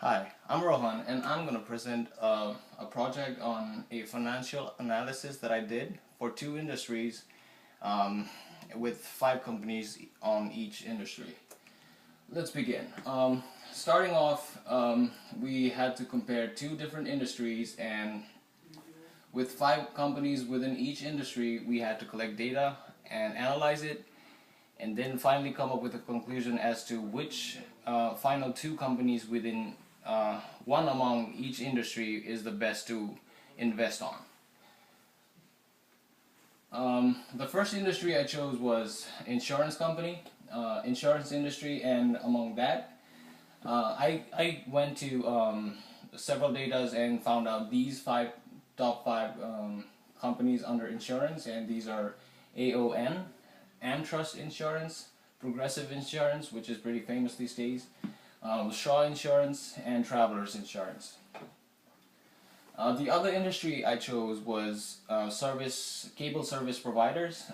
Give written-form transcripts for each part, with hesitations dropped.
Hi, I'm Rohan and I'm going to present a project on a financial analysis that I did for two industries um, with 5 companies on each industry. Let's begin. Starting off, we had to compare two different industries, and with 5 companies within each industry, we had to collect data and analyze it, and then finally come up with a conclusion as to which final 2 companies within one among each industry is the best to invest on. The first industry I chose was insurance insurance industry, and among that, I went to several datas and found out these top five companies under insurance, and these are AON, AmTrust Insurance, Progressive Insurance, which is pretty famous these days, Shaw Insurance, and Travelers Insurance. The other industry I chose was cable service providers,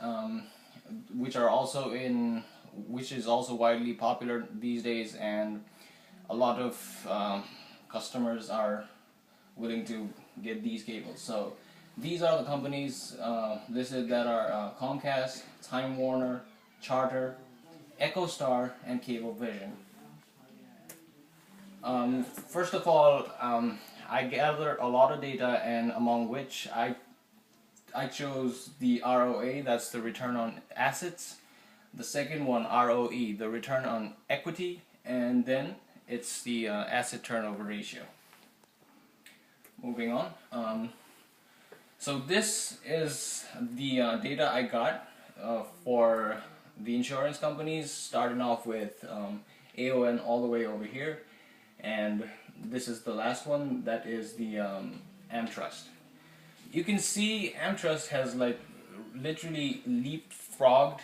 which is also widely popular these days, and a lot of customers are willing to get these cables. So these are the companies listed that are Comcast, Time Warner, Charter, EchoStar, and Cablevision. First of all, I gathered a lot of data, and among which I chose the ROA, that's the return on assets. The second one, ROE, the return on equity, and then it's the asset turnover ratio. Moving on. So this is the data I got for the insurance companies, starting off with AON all the way over here, and this is the last one, that is the AmTrust. You can see AmTrust has like literally leapfrogged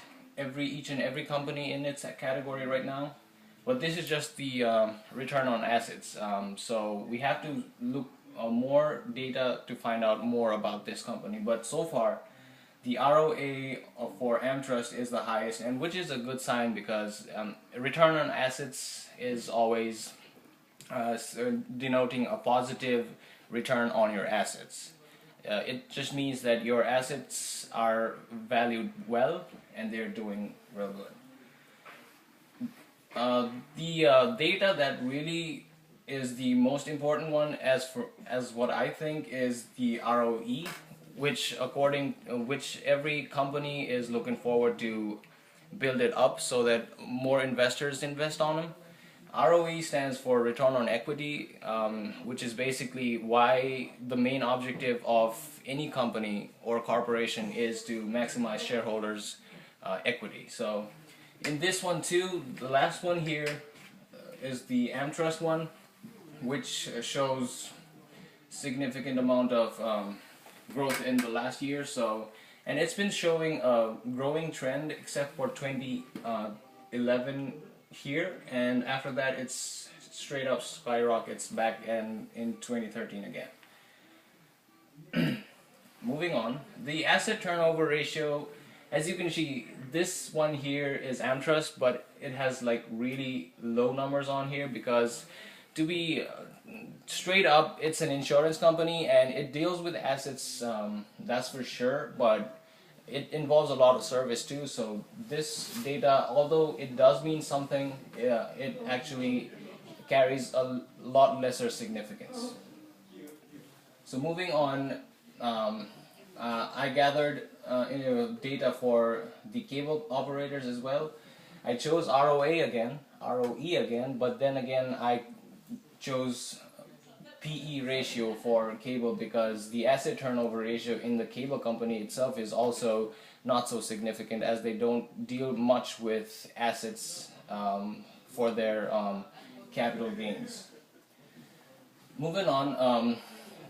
each and every company in its category right now, but this is just the return on assets. So we have to look more data to find out more about this company, but so far the ROA for AmTrust is the highest, and which is a good sign, because return on assets is always denoting a positive return on your assets. It just means that your assets are valued well and they're doing real good. The data that really is the most important one, as what I think, is the ROE, which every company is looking forward to build it up so that more investors invest on them. ROE stands for return on equity, which is basically why the main objective of any company or corporation is to maximize shareholders' equity. So in this one too, the last one here is the AmTrust one, which shows significant amount of growth in the last year. So, and it's been showing a growing trend except for 2011 here, and after that it's straight up skyrockets back in 2013 again. Moving on, the asset turnover ratio, as you can see, this one here is AmTrust, but it has like really low numbers on here, because to be straight up, it's an insurance company and it deals with assets, that's for sure, but it involves a lot of service too. So this data, although it does mean something, it actually carries a lot lesser significance. So moving on, I gathered data for the cable operators as well. I chose ROE again, but then again I chose PE ratio for cable, because the asset turnover ratio in the cable company itself is also not so significant, as they don't deal much with assets for their capital gains. Moving on,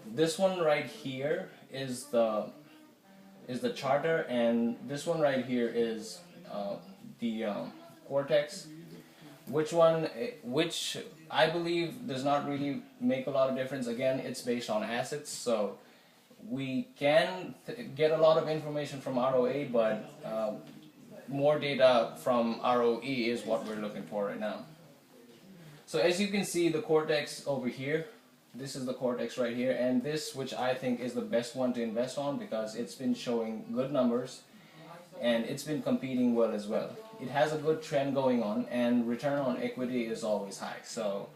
this one right here is the Charter, and this one right here is the Cortex. Which I believe does not really make a lot of difference. Again, it's based on assets, so we can get a lot of information from ROA, but more data from ROE is what we're looking for right now. So as you can see, the Cortex over here, this is the Cortex right here, and this, which I think is the best one to invest on because it's been showing good numbers and it's been competing well as well. It has a good trend going on, and return on equity is always high. So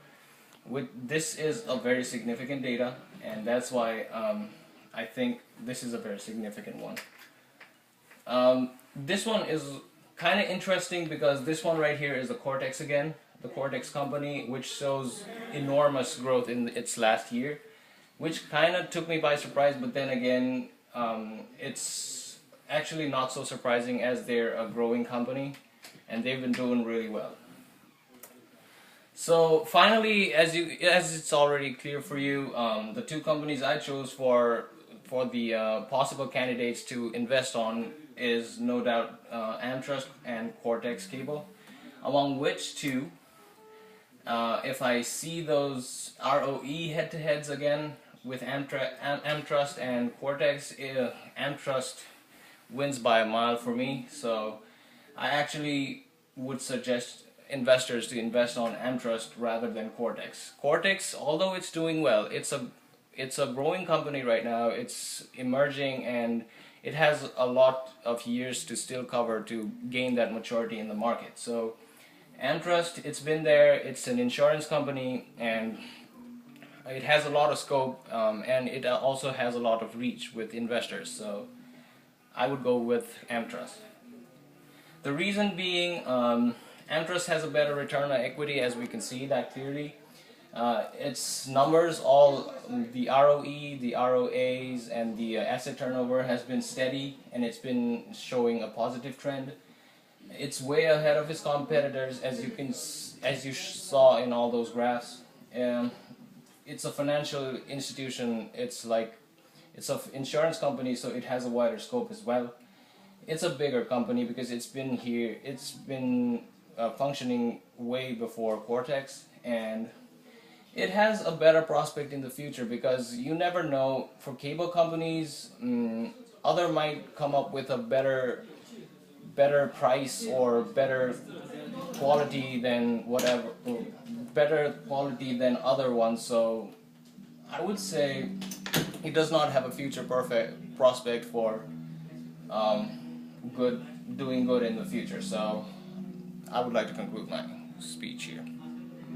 this is a very significant data, and that's why I think this is a very significant one. This one is kind of interesting because this one right here is the Cortex again, the Cortex company, which shows enormous growth in its last year, which kind of took me by surprise, but then again, it's actually not so surprising as they're a growing company and they've been doing really well. So finally, as it's already clear for you, the two companies I chose for the possible candidates to invest on is no doubt AmTrust and Cortex Cable, among which two, if I see those ROE head-to-heads again with AmTrust and Cortex, AmTrust wins by a mile for me. So I actually would suggest investors to invest on AmTrust rather than Cortex. Cortex, although it's doing well, it's a growing company right now. It's emerging and it has a lot of years to still cover to gain that maturity in the market. So AmTrust, it's been there, it's an insurance company, and it has a lot of scope, and it also has a lot of reach with investors. So I would go with AmTrust. The reason being, AmTrust has a better return on equity, as we can see that clearly. Its numbers, all the ROE, the ROAs, and the asset turnover has been steady, and it's been showing a positive trend. It's way ahead of its competitors, as you saw in all those graphs. It's a financial institution. It's an insurance company, so it has a wider scope as well. It's a bigger company because it's been here. It's been functioning way before Cortex, and it has a better prospect in the future because you never know. For cable companies, other might come up with a better price or better quality than other ones. So I would say it does not have a future perfect prospect for doing good in the future. So I would like to conclude my speech here.